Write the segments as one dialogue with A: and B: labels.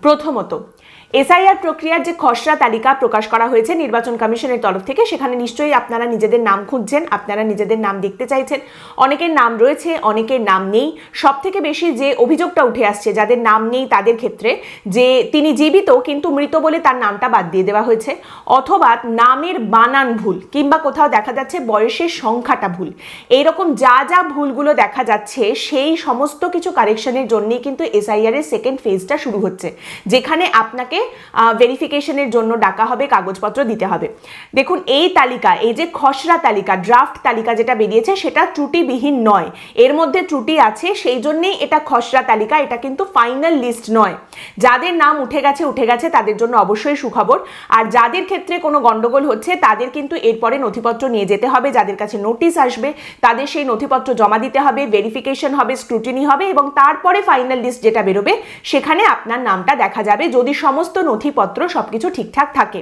A: প্রথমত, এসআইআর প্রক্রিয়ার যে খসড়া তালিকা প্রকাশ করা হয়েছে নির্বাচন কমিশনের তরফ থেকে, সেখানে নিশ্চয়ই আপনারা নিজেদের নাম খুঁজছেন, আপনারা নিজেদের নাম দেখতে চাইছেন। অনেকের নাম রয়েছে, অনেকের নাম নেই। সব থেকে বেশি যে অভিযোগটা উঠে আসছে যাদের নাম নেই তাদের ক্ষেত্রে, যে তিনি জীবিত কিন্তু মৃত বলে তার নামটা বাদ দিয়ে দেওয়া হয়েছে, অথবা নামের বানান ভুল, কিংবা কোথাও দেখা যাচ্ছে বয়সের সংখ্যাটা ভুল। এইরকম যা যা ভুলগুলো দেখা যাচ্ছে সেই সমস্ত কিছু কারেকশনের জন্যই কিন্তু এসআইআর এর সেকেন্ড ফেজটা শুরু হচ্ছে, যেখানে আপনাকে ভেরিফিকেশনের জন্য ডাকা হবে, কাগজপত্র দিতে হবে। দেখুন, এই তালিকা, এই যে খসড়া তালিকা, ড্রাফট তালিকা যেটা বেরিয়েছে সেটা ত্রুটিবিহীন নয়, এর মধ্যে ত্রুটি আছে, সেই জন্যই এটা খসড়া তালিকা, এটা কিন্তু ফাইনাল লিস্ট নয়। যাদের নাম উঠে গেছে তাদের জন্য অবশ্যই সুখবর। আর যাদের ক্ষেত্রে কোনো গন্ডগোল হচ্ছে তাদের কিন্তু এরপরে নথিপত্র নিয়ে যেতে হবে, যাদের কাছে নোটিশ আসবে তাদের সেই নথিপত্র জমা দিতে হবে, ভেরিফিকেশন হবে, স্ক্রুটিনি হবে, এবং তারপরে ফাইনাল লিস্ট যেটা বেরোবে সেখানে আপনার নামটা দেখা যাবে, যদি সমস্ত নথিপত্র সবকিছু ঠিকঠাক থাকে।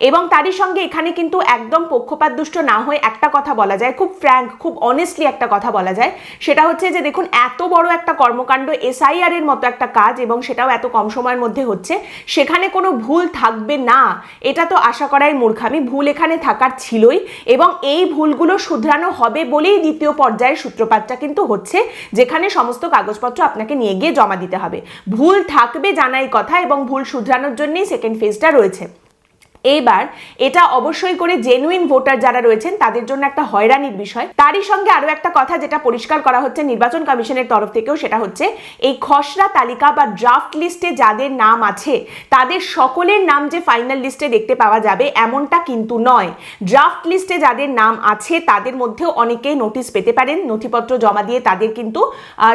A: এবং তারই সঙ্গে এখানে কিন্তু একদম পক্ষপাতদুষ্ট না হয়ে একটা কথা বলা যায়, খুব ফ্র্যাঙ্ক, খুব অনেস্টলি একটা কথা বলা যায়, সেটা হচ্ছে যে দেখুন, এত বড় একটা কর্মকাণ্ড, এসআইআর এর মতো একটা কাজ, এবং সেটাও এত কম সময়ের মধ্যে হচ্ছে, সেখানে কোনো ভুল থাকবে না এটা তো আশা করাই মূর্খামি। ভুল এখানে থাকার ছিলই, এবং এই ভুলগুলো শুধরানো হবে বলেই দ্বিতীয় পর্যায়ের সূত্রপাতটা কিন্তু হচ্ছে, যেখানে সমস্ত কাগজপত্র আপনাকে নিয়ে গিয়ে জমা দিতে হবে। ভুল থাকবে জানাই কথা, এবং ভুল শুধরানোর জন্যই সেকেন্ড ফেজটা রয়েছে। এইবার এটা অবশ্যই করে জেনুইন ভোটার যারা রয়েছেন তাদের জন্য একটা হয়রানির বিষয়। তারই সঙ্গে আরো একটা কথা যেটা পরিষ্কার করা হচ্ছে নির্বাচন কমিশনের তরফ থেকেও, সেটা হচ্ছে এই খসড়া তালিকা বা ড্রাফট লিস্টে যাদের নাম আছে তাদের সকলের নাম যে ফাইনাল লিস্টে দেখতে পাওয়া যাবে এমনটা কিন্তু নয়। ড্রাফট লিস্টে যাদের নাম আছে তাদের মধ্যেও অনেকেই নোটিশ পেতে পারেন, নথিপত্র জমা দিয়ে তাদের কিন্তু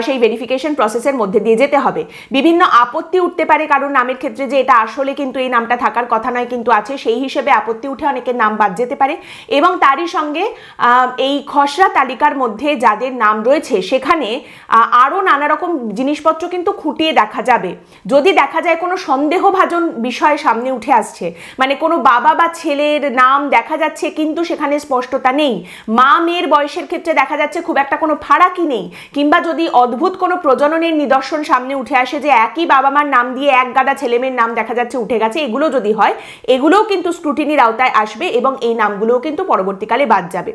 A: সেই ভেরিফিকেশন প্রসেসের মধ্যে দিয়ে যেতে হবে। বিভিন্ন আপত্তি উঠতে পারে কারোর নামের ক্ষেত্রে, যে এটা আসলে কিন্তু এই নামটা থাকার কথা নয় কিন্তু আছে, সেই হিসেবে আপত্তি উঠে অনেকের নাম বাদ যেতে পারে। এবং তারই সঙ্গে এই খসড়া তালিকার মধ্যে যাদের নাম রয়েছে সেখানে আরো নানা রকম জিনিসপত্র কিন্তু খুঁটিয়ে দেখা যাবে। যদি দেখা যায় কোনো সন্দেহভাজন বিষয় সামনে উঠে আসছে, মানে কোনো বাবা বা ছেলের নাম দেখা যাচ্ছে কিন্তু সেখানে স্পষ্টতা নেই, মা মেয়ের বয়সের ক্ষেত্রে দেখা যাচ্ছে খুব একটা কোনো ফারাকই নেই, কিংবা যদি অদ্ভুত কোনো প্রজননের নিদর্শন সামনে উঠে আসে যে একই বাবা মার নাম দিয়ে এক গাদা ছেলেমেয়ের নাম দেখা যাচ্ছে উঠে গেছে, এগুলো যদি হয়, এগুলোও কিন্তু স্ক্রুটিনির আওতায় আসবে, এবং এই নামগুলোও কিন্তু পরবর্তীকালে বাদ যাবে।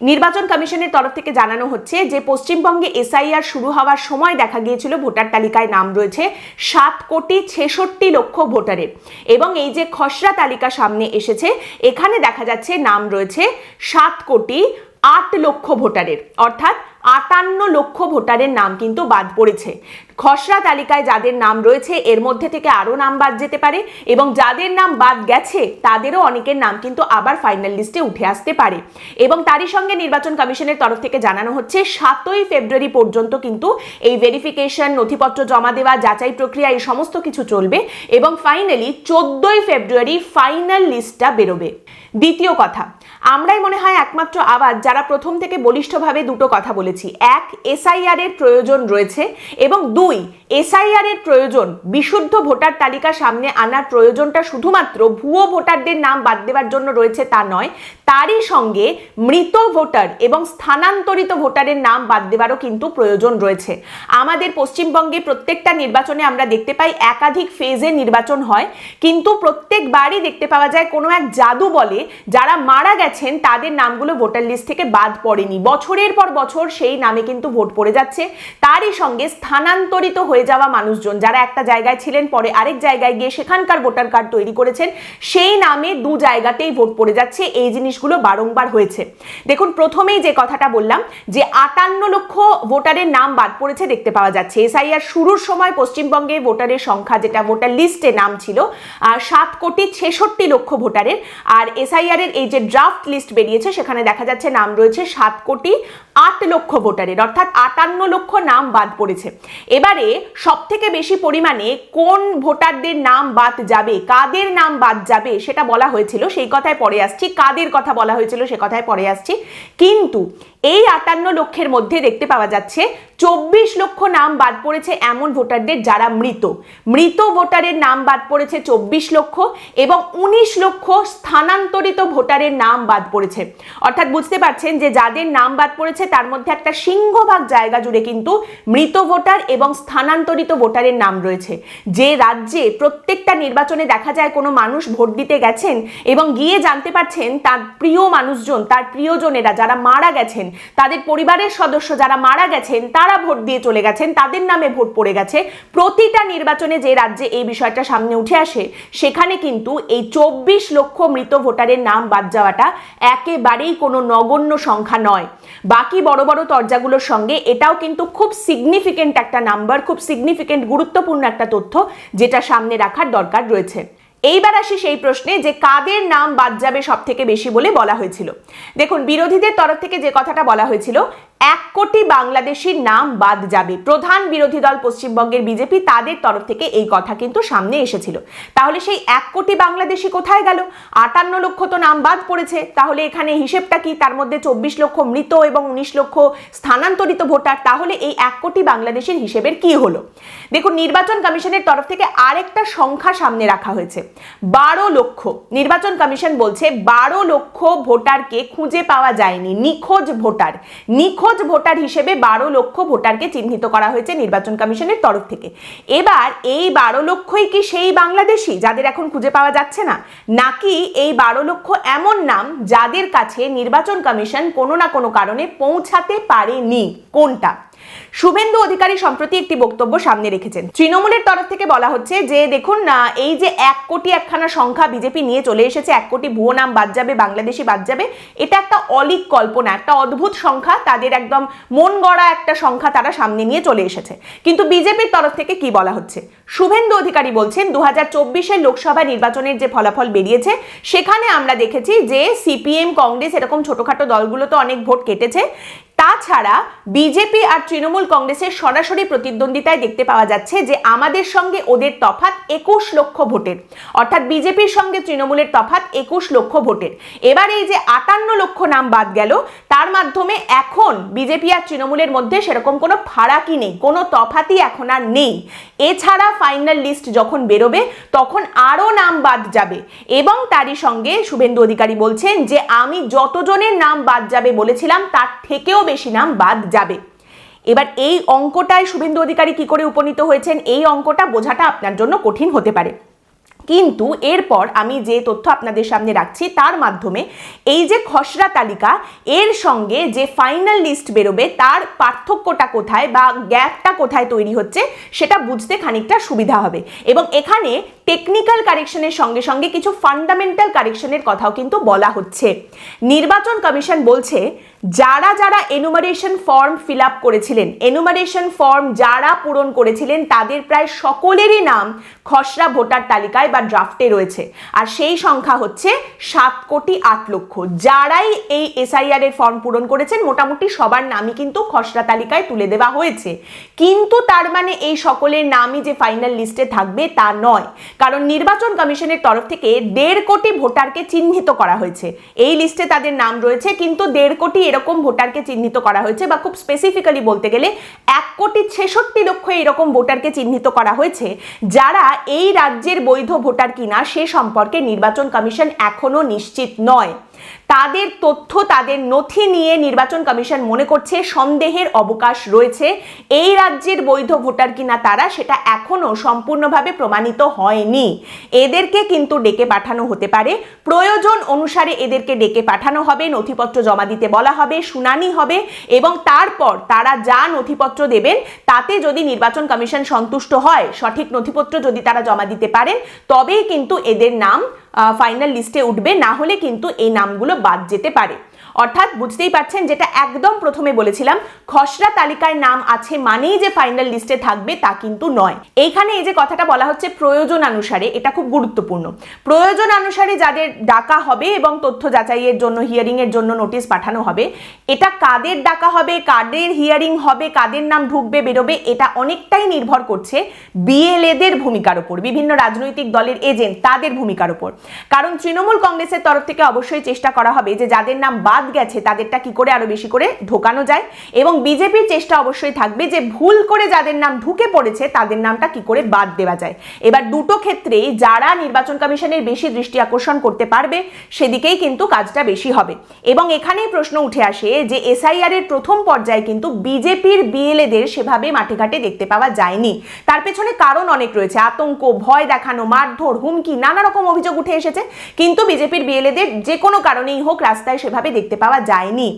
A: নির্বাচন কমিশনের তরফ থেকে জানানো হচ্ছে যে পশ্চিমবঙ্গে এসআইআর শুরু হওয়ার সময় দেখা গিয়েছিল ভোটার তালিকায় নাম রয়েছে 7,66,00,000 ভোটারের, এবং এই যে খসড়া তালিকা সামনে এসেছে এখানে দেখা যাচ্ছে নাম রয়েছে 7,08,00,000 ভোটারের, অর্থাৎ 58 লক্ষ ভোটারের নাম কিন্তু বাদ পড়েছে। খসড়া তালিকায় যাদের নাম রয়েছে এর মধ্যে থেকে আরো নাম বাদ যেতে পারে, এবং যাদের নাম বাদ গেছে তাদেরও অনেকের নাম কিন্তু আবার ফাইনাল লিস্টে উঠে আসতে পারে। এবং তারই সঙ্গে নির্বাচন কমিশনের তরফ থেকে জানানো হচ্ছে 7ই ফেব্রুয়ারি পর্যন্ত কিন্তু এই ভেরিফিকেশন, নথিপত্র জমা দেওয়া, যাচাই প্রক্রিয়া, এই সমস্ত কিছু চলবে, এবং ফাইনালি 14ই ফেব্রুয়ারি ফাইনাল লিস্টটা বেরোবে। দ্বিতীয় কথা, আমরাই মনে হয় একমাত্র আওয়াজ যারা প্রথম থেকে বলিষ্ঠভাবে দুটো কথা বলেছি, এক, এসআইআর এর প্রয়োজন রয়েছে, এবং দুই, এসআইআর এর প্রয়োজন, বিশুদ্ধ ভোটার তালিকা সামনে আনার প্রয়োজনটা শুধুমাত্র ভুয়ো ভোটারদের নাম বাদ দেওয়ার জন্য রয়েছে তা নয়, তারই সঙ্গে মৃত ভোটার এবং স্থানান্তরিত ভোটারের নাম বাদ দেওয়ারও কিন্তু প্রয়োজন রয়েছে। আমাদের পশ্চিমবঙ্গে প্রত্যেকটা নির্বাচনে আমরা দেখতে পাই একাধিক ফেজে নির্বাচন হয়, কিন্তু প্রত্যেকবারই দেখতে পাওয়া যায় কোনো এক জাদু বলে যারা মারা গেছেন তাদের নামগুলো ভোটার লিস্ট থেকে বাদ পড়েনি, বছরের পর বছর সেই নামে কিন্তু ভোট পড়ে যাচ্ছে। তারই সঙ্গে স্থানান্তরিত হয়ে যাওয়া মানুষজন যারা একটা জায়গায় ছিলেন পরে আরেক জায়গায় গিয়ে সেখানকার ভোটার কার্ড তৈরি করেছেন, সেই নামে দু জায়গাতেই ভোট পড়ে যাচ্ছে। এই জিনিসগুলো বারংবার হয়েছে। দেখুন, প্রথমেই যে কথাটা বললাম যে 58 লক্ষ ভোটারের নাম বাদ পড়েছে দেখতে পাওয়া যাচ্ছে। এসআইআর শুরুর সময় পশ্চিমবঙ্গে ভোটারের সংখ্যা যেটা ভোটার লিস্টে নাম ছিল 7,66,00,000 ভোটারের, আর এসআইআর এর এই যে ড্রাফট লিস্ট বেরিয়েছে সেখানে দেখা যাচ্ছে নাম রয়েছে 7,08,00,000 ভোটারের, অর্থাৎ 58 লক্ষ নাম বাদ পড়েছে। এবারে সব থেকে বেশি পরিমাণে কোন ভোটারদের নাম বাদ যাবে, কাদের নাম বাদ যাবে সেটা বলা হয়েছিল, সেই কথায় পরে আসছি, কাদের কথা বলা হয়েছিল সে কথায় পরে আসছি। কিন্তু এই 58 লক্ষের মধ্যে দেখতে পাওয়া যাচ্ছে 24 লক্ষ নাম বাদ পড়েছে এমন ভোটারদের যারা মৃত ভোটারের নাম বাদ পড়েছে 24 লক্ষ, এবং 19 লক্ষ স্থানান্তরিত ভোটারের নাম বাদ পড়েছে। অর্থাৎ বুঝতে পারছেন যে যাদের নাম বাদ পড়েছে তার মধ্যে একটা সিংহভাগ জায়গা জুড়ে কিন্তু মৃত ভোটার এবং স্থানান্তরিত ভোটারের নাম রয়েছে। যে রাজ্যে প্রত্যেকটা নির্বাচনে দেখা যায় কোনো মানুষ ভোট দিতে গেছেন এবং গিয়ে জানতে পারছেন তার প্রিয় মানুষজন, তার প্রিয়জনেরা যারা মারা গেছেন, তাদের পরিবারের সদস্য যারা মারা গেছেন তারা ভোট দিয়ে চলে গেছেন, তাদের নামে ভোট পড়ে গেছে। প্রতিটা নির্বাচনে যে রাজ্যে এই বিষয়টা সামনে উঠে আসে সেখানে কিন্তু এই 24 লক্ষ মৃত ভোটারের নাম বাদ যাওয়াটা একেবারেই কোনো নগণ্য সংখ্যা নয়। বাকি বড় বড় তরজাগুলোর সঙ্গে এটাও কিন্তু খুব সিগনিফিকেন্ট একটা নাম্বার, খুব সিগনিফিকেন্ট গুরুত্বপূর্ণ একটা তথ্য যেটা সামনে রাখার দরকার রয়েছে। এইবার আসি সেই প্রশ্নে যে কাদের নাম বাদ যাবে সব থেকে বেশি বলে বলা হয়েছিল। দেখুন, বিরোধীদের তরফ থেকে যে কথাটা বলা হয়েছিল 1 কোটি বাংলাদেশির নাম বাদ যাবে, প্রধান বিরোধী দল পশ্চিমবঙ্গের বিজেপি, তাদের তরফ থেকে এই কথা কিন্তু সামনে এসেছিল। তাহলে সেই 1 কোটি বাংলাদেশি কোথায় গেল? 58 লক্ষ তো নাম বাদ পড়েছে, তাহলে এখানে হিসেবটা কি? তার মধ্যে 24 লক্ষ মৃত এবং 19 লক্ষ স্থানান্তরিত ভোটার, তাহলে এই 1 কোটি বাংলাদেশের হিসেবের কি হলো? দেখুন, নির্বাচন কমিশনের তরফ থেকে আরেকটা সংখ্যা সামনে রাখা হয়েছে, 12 লক্ষ। নির্বাচন কমিশন বলছে 12 লক্ষ ভোটারকে খুঁজে পাওয়া যায়নি, নিখোঁজ ভোটার হিসেবে 12 লক্ষ ভোটারকে চিহ্নিত করা হয়েছে নির্বাচন কমিশনের তরফ থেকে। এবার এই 12 লক্ষই কি সেই বাংলাদেশি যাদের এখন খুঁজে পাওয়া যাচ্ছে না, নাকি এই 12 লক্ষ এমন নাম যাদের কাছে নির্বাচন কমিশন কোনো না কোনো কারণে পৌঁছাতে পারেনি? কোনটা? শুভেন্দু অধিকারী সম্প্রতি একটি বক্তব্য সামনে রেখেছেন। তৃণমূলের তরফ থেকে বলা হচ্ছে যে দেখুন না, এই যে 1 কোটি একখানা সংখ্যা বিজেপি নিয়ে চলে এসেছে, 1 কোটি ভুয়ো নাম বাদ যাবে, বাংলাদেশি বাদ যাবে, এটা একটা অলীক কল্পনা, একটা অদ্ভুত সংখ্যা, তাদের একদম মন গড়া একটা সংখ্যা তারা সামনে নিয়ে চলে এসেছে। কিন্তু বিজেপির তরফ থেকে কি বলা হচ্ছে? শুভেন্দু অধিকারী বলছেন 2024-এর লোকসভা নির্বাচনের যে ফলাফল বেরিয়েছে সেখানে আমরা দেখেছি যে সিপিএম, কংগ্রেস এরকম ছোটখাটো দলগুলো তো অনেক ভোট কেটেছে, তাছাড়া বিজেপি আর তৃণমূল কংগ্রেসের সরাসরি প্রতিদ্বন্দ্বিতায় দেখতে পাওয়া যাচ্ছে যে আমাদের সঙ্গে ওদের তফাৎ 21 লক্ষ ভোটের, অর্থাৎ বিজেপির সঙ্গে তৃণমূলের তফাৎ 21 লক্ষ ভোটের। এবার এই যে 58 লক্ষ নাম বাদ গেল, তার মাধ্যমে এখন বিজেপি আর তৃণমূলের মধ্যে সেরকম কোনো ফারাকই নেই, কোনো তফাতই এখন আর নেই। এছাড়া ফাইনাল লিস্ট যখন বেরোবে তখন আরও নাম বাদ যাবে, এবং তারই সঙ্গে শুভেন্দু অধিকারী বলছেন যে আমি যতজনের নাম বাদ যাবে বলেছিলাম তার থেকেও বেশি নাম বাদ যাবে। এবার এই অঙ্কটায় শুভেন্দু অধিকারী কি করে উপনীত হয়েছেন, এই অঙ্কটা বোঝাটা আপনার জন্য কঠিন হতে পারে, কিন্তু এরপর আমি যে তথ্য আপনাদের সামনে রাখছি তার মাধ্যমে এই যে খসড়া তালিকা এর সঙ্গে যে ফাইনাল লিস্ট বেরোবে তার পার্থক্যটা কোথায় বা গ্যাপটা কোথায় তৈরি হচ্ছে সেটা বুঝতে খানিকটা সুবিধা হবে। এবং এখানে টেকনিক্যাল কারেকশনের সঙ্গে সঙ্গে কিছু ফান্ডামেন্টাল কারেকশনের কথাও কিন্তু বলা হচ্ছে। নির্বাচন কমিশন বলছে যারা যারা এনুমারেশন ফর্ম ফিল আপ করেছিলেন, এনুমারেশন ফর্ম যারা পূরণ করেছিলেন তাদের প্রায় সকলেরই নাম খসড়া ভোটার তালিকায় বা ড্রাফটে রয়েছে, আর সেই সংখ্যা হচ্ছে 7 কোটি 8 লক্ষ। যারাই এই এসআইআর এর ফর্ম পূরণ করেছেন মোটামুটি সবার নামই কিন্তু খসড়া তালিকায় তুলে দেওয়া হয়েছে, কিন্তু তার মানে এই সকলের নামই যে ফাইনাল লিস্টে থাকবে তা নয়, কারণ নির্বাচন কমিশনের তরফ থেকে 1.5 কোটি ভোটারকে চিহ্নিত করা হয়েছে। এই লিস্টে তাদের নাম রয়েছে, কিন্তু 1.5 কোটি এরকম ভোটারকে চিহ্নিত করা হয়েছে, বা খুব স্পেসিফিক্যালি বলতে গেলে 1 কোটি 66 লক্ষ এরকম ভোটারকে চিহ্নিত করা হয়েছে যারা এই রাজ্যের বৈধ ভোটার কিনা সে সম্পর্কে নির্বাচন কমিশন এখনো নিশ্চিত নয়। তাদের তথ্য, তাদের নথি নিয়ে নির্বাচন কমিশন মনে করছে সন্দেহের অবকাশ রয়েছে, এই রাজ্যের বৈধ ভোটার কিনা তারা সেটা এখনো সম্পূর্ণভাবে প্রমাণিত হয়নি। এদেরকে কিন্তু ডেকে পাঠানো হতে পারে, প্রয়োজন অনুসারে এদেরকে ডেকে পাঠানো হবে, নথিপত্র জমা দিতে বলা হবে, শুনানি হবে, এবং তারপর তারা যা নথিপত্র দেবেন তাতে যদি নির্বাচন কমিশন সন্তুষ্ট হয়, সঠিক নথিপত্র যদি তারা জমা দিতে পারেন, তবেই কিন্তু এদের নাম ফাইনাল লিস্টে উঠবে, না হলে কিন্তু এই নামগুলো বাদ যেতে পারে। অর্থাৎ বুঝতেই পারছেন, যেটা একদম প্রথমে বলেছিলাম, খসড়া তালিকায় নাম আছে মানেই যে ফাইনাল লিস্টে থাকবে তা কিন্তু নয়। এইখানে এই যে কথাটা বলা হচ্ছে প্রয়োজন অনুসারে, এটা খুব গুরুত্বপূর্ণ। প্রয়োজন অনুসারে যাদের ডাকা হবে এবং তথ্য যাচাইয়ের জন্য, হিয়ারিং এর জন্য নোটিশ পাঠানো হবে, এটা কাদের ডাকা হবে, কাদের হিয়ারিং হবে, কাদের নাম ঢুকবে বেরোবে, এটা অনেকটাই নির্ভর করছে বিএলএদের ভূমিকার উপর, বিভিন্ন রাজনৈতিক দলের এজেন্ট তাদের ভূমিকার উপর। কারণ তৃণমূল কংগ্রেসের তরফ থেকে অবশ্যই চেষ্টা করা হবে যে যাদের নাম বাদ গেছে তাদেরটা কি করে আরো বেশি করে ঢোকানো যায়, এবং বিজেপির চেষ্টা অবশ্যই থাকবে যে ভুল করে যাদের নাম ঢুকে পড়েছে তাদের নামটা কি করে বাদ দেওয়া যায়। এবার দুটো ক্ষেত্রেই যারা নির্বাচন কমিশনের বেশি দৃষ্টি আকর্ষণ করতে পারবে সেদিকেই কিন্তু কাজটা বেশি হবে। এবং এখানেই প্রশ্ন উঠে আসে যে এসআইআর এর প্রথম পর্যায়ে কিন্তু বিজেপির বিএলএদের সেভাবে মাঠে ঘাটে দেখতে পাওয়া যায়নি। তার পেছনে কারণ অনেক রয়েছে, আতঙ্ক, ভয় দেখানো, মারধর, হুমকি, নানা রকম অভিযোগ উঠে এসেছে, কিন্তু বিজেপির বিএলএদের যে কোনো কারণেই হোক রাস্তায় সেভাবে দেখতে পাওয়া যায়নি।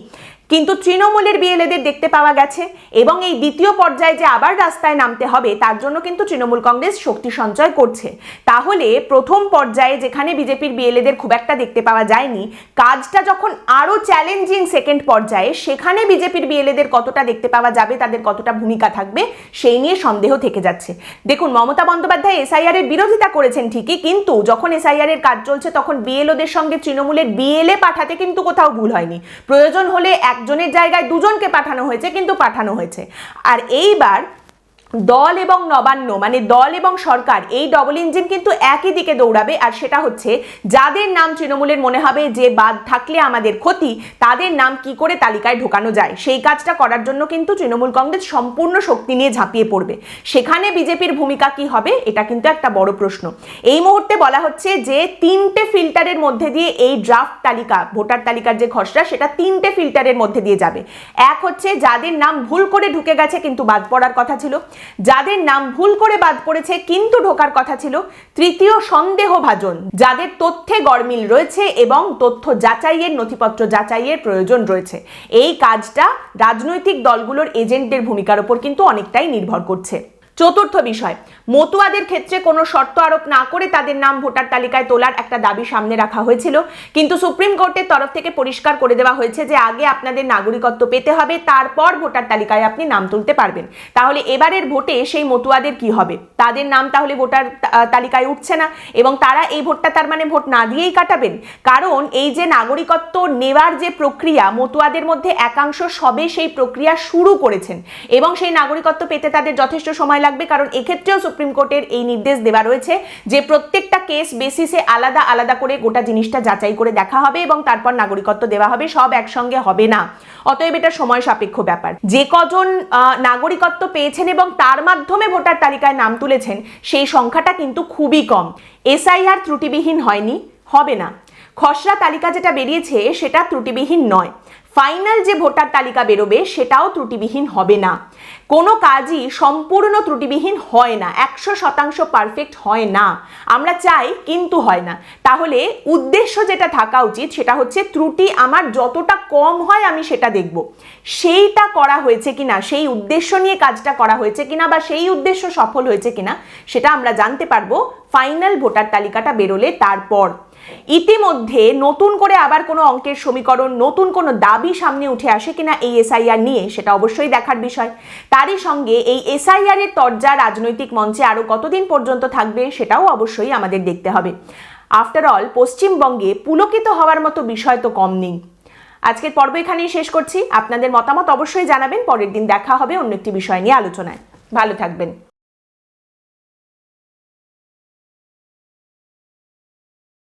A: কিন্তু তৃণমূলের বিএলএদের দেখতে পাওয়া গেছে, এবং এই দ্বিতীয় পর্যায়ে যে আবার রাস্তায় নামতে হবে তার জন্য কিন্তু তৃণমূল কংগ্রেস শক্তি সঞ্চয় করছে। তাহলে প্রথম পর্যায়ে যেখানে বিজেপির বিএলএদের খুব একটা দেখতে পাওয়া যায়নি, কাজটা যখন আরো চ্যালেঞ্জিং সেকেন্ড পর্যায়ে, সেখানে বিজেপির বিএলএদের কতটা দেখতে পাওয়া যাবে, তাদের কতটা ভূমিকা থাকবে, সেই নিয়ে সন্দেহ থেকে যাচ্ছে। দেখুন, মমতা বন্দ্যোপাধ্যায় এসআইআর এর বিরোধিতা করেছেন ঠিকই, কিন্তু যখন এসআইআর এর কাজ চলছে তখন বিএলওদের সঙ্গে তৃণমূলের বিএলএ পাঠাতে কিন্তু কোথাও ভুল হয়নি। প্রয়োজন হলে একজনের জায়গায় দুজনকে পাঠানো হয়েছে, কিন্তু পাঠানো হয়েছে। আর এইবার দল এবং নবান্ন, মানে দল এবং সরকার, এই ডবল ইঞ্জিন কিন্তু একই দিকে দৌড়াবে, আর সেটা হচ্ছে যাদের নাম তৃণমূলের মনে হবে যে বাদ থাকলে আমাদের ক্ষতি, তাদের নাম কি করে তালিকায় ঢোকানো যায় সেই কাজটা করার জন্য কিন্তু তৃণমূল কংগ্রেস সম্পূর্ণ শক্তি নিয়ে ঝাঁপিয়ে পড়বে। সেখানে বিজেপির ভূমিকা কি হবে এটা কিন্তু একটা বড় প্রশ্ন। এই মুহূর্তে বলা হচ্ছে যে 3টে ফিল্টারের মধ্যে দিয়ে এই ড্রাফট তালিকা, ভোটার তালিকার যে খসড়া, সেটা 3টে ফিল্টারের মধ্যে দিয়ে যাবে। এক হচ্ছে যাদের নাম ভুল করে ঢুকে গেছে কিন্তু বাদ পড়ার কথা ছিল, যাদের নাম ভুল করে বাদ পড়েছে কিন্তু ঢোকার কথা ছিল, তৃতীয় সন্দেহভাজন, যাদের তথ্যে গরমিল রয়েছে এবং তথ্য যাচাইয়ের, নথিপত্র যাচাইয়ের প্রয়োজন রয়েছে। এই কাজটা রাজনৈতিক দলগুলোর এজেন্টদের ভূমিকার উপর কিন্তু অনেকটাই নির্ভর করছে। চতুর্থ বিষয়, মতুয়াদের ক্ষেত্রে কোনো শর্ত আরোপ না করে তাদের নাম ভোটার তালিকায় তোলার একটা দাবি সামনে রাখা হয়েছিল, কিন্তু সুপ্রিম কোর্টের তরফ থেকে পরিষ্কার করে দেওয়া হয়েছে যে আগে আপনাদের নাগরিকত্ব পেতে হবে, তারপর ভোটার তালিকায় আপনি নাম তুলতে পারবেন। তাহলে এবারের ভোটে সেই মতুয়াদের কি হবে? তাদের নাম তাহলে ভোটার তালিকায় উঠছে না, এবং তারা এই ভোটটা তার মানে ভোট না দিয়েই কাটাবেন। কারণ এই যে নাগরিকত্ব নেওয়ার যে প্রক্রিয়া, মতুয়াদের মধ্যে একাংশ সবে সেই প্রক্রিয়া শুরু করেছেন, এবং সেই নাগরিকত্ব পেতে তাদের যথেষ্ট সময় লাগবে। কারণ এক্ষেত্রেও সুপ্রিম কোর্টের এই নির্দেশ দেওয়া রয়েছে যে প্রত্যেকটা কেস বেসিসে আলাদা আলাদা করে গোটা জিনিসটা যাচাই করে দেখা হবে এবং তারপর নাগরিকত্ব দেওয়া হবে, সব একসঙ্গে হবে না। অতএব এটা সময় সাপেক্ষ ব্যাপার। যে কজন নাগরিকত্ব পেয়েছেন এবং তার মাধ্যমে ভোটার তালিকায় নাম তুলেছেন সেই সংখ্যাটা কিন্তু খুবই কম। এসআইআর ত্রুটিবিহীন হয়নি, হবে না। খসড়া তালিকা যেটা বেরিয়েছে সেটা ত্রুটিবিহীন নয়। ফাইনাল যে ভোটার তালিকা বেরোবে সেটাও ত্রুটিবিহীন হবে না। কোনো কাজই সম্পূর্ণ ত্রুটিবিহীন হয় না, 100% পারফেক্ট হয় না। আমরা চাই কিন্তু হয় না। তাহলে উদ্দেশ্য যেটা থাকা উচিত সেটা হচ্ছে ত্রুটি আমার যতটা কম হয় আমি সেটা দেখব, সেইটা করা হয়েছে কিনা, সেই উদ্দেশ্য নিয়ে কাজটা করা হয়েছে কিনা, বা সেই উদ্দেশ্য সফল হয়েছে কিনা সেটা আমরা জানতে পারবো ফাইনাল ভোটার তালিকাটা বেরোলে তারপর। ইতিমধ্যে নতুন করে আবার কোনো অঙ্কের সমীকরণ, নতুন কোনো দাবি সামনে উঠে আসে কিনা এই এসআইআর নিয়ে, সেটা অবশ্যই দেখার বিষয়। তারই সঙ্গে এই এসআইআর এর তরজা রাজনৈতিক মঞ্চে আরো কতদিন পর্যন্ত থাকবে সেটাও অবশ্যই আমাদের দেখতে হবে। আফটার অল পশ্চিমবঙ্গে পুলকিত হওয়ার মতো বিষয় তো কম নেই। আজকের পর্ব এখানেই শেষ করছি। আপনাদের মতামত অবশ্যই জানাবেন। পরের দিন দেখা হবে অন্য একটি বিষয় নিয়ে আলোচনায়। ভালো থাকবেন।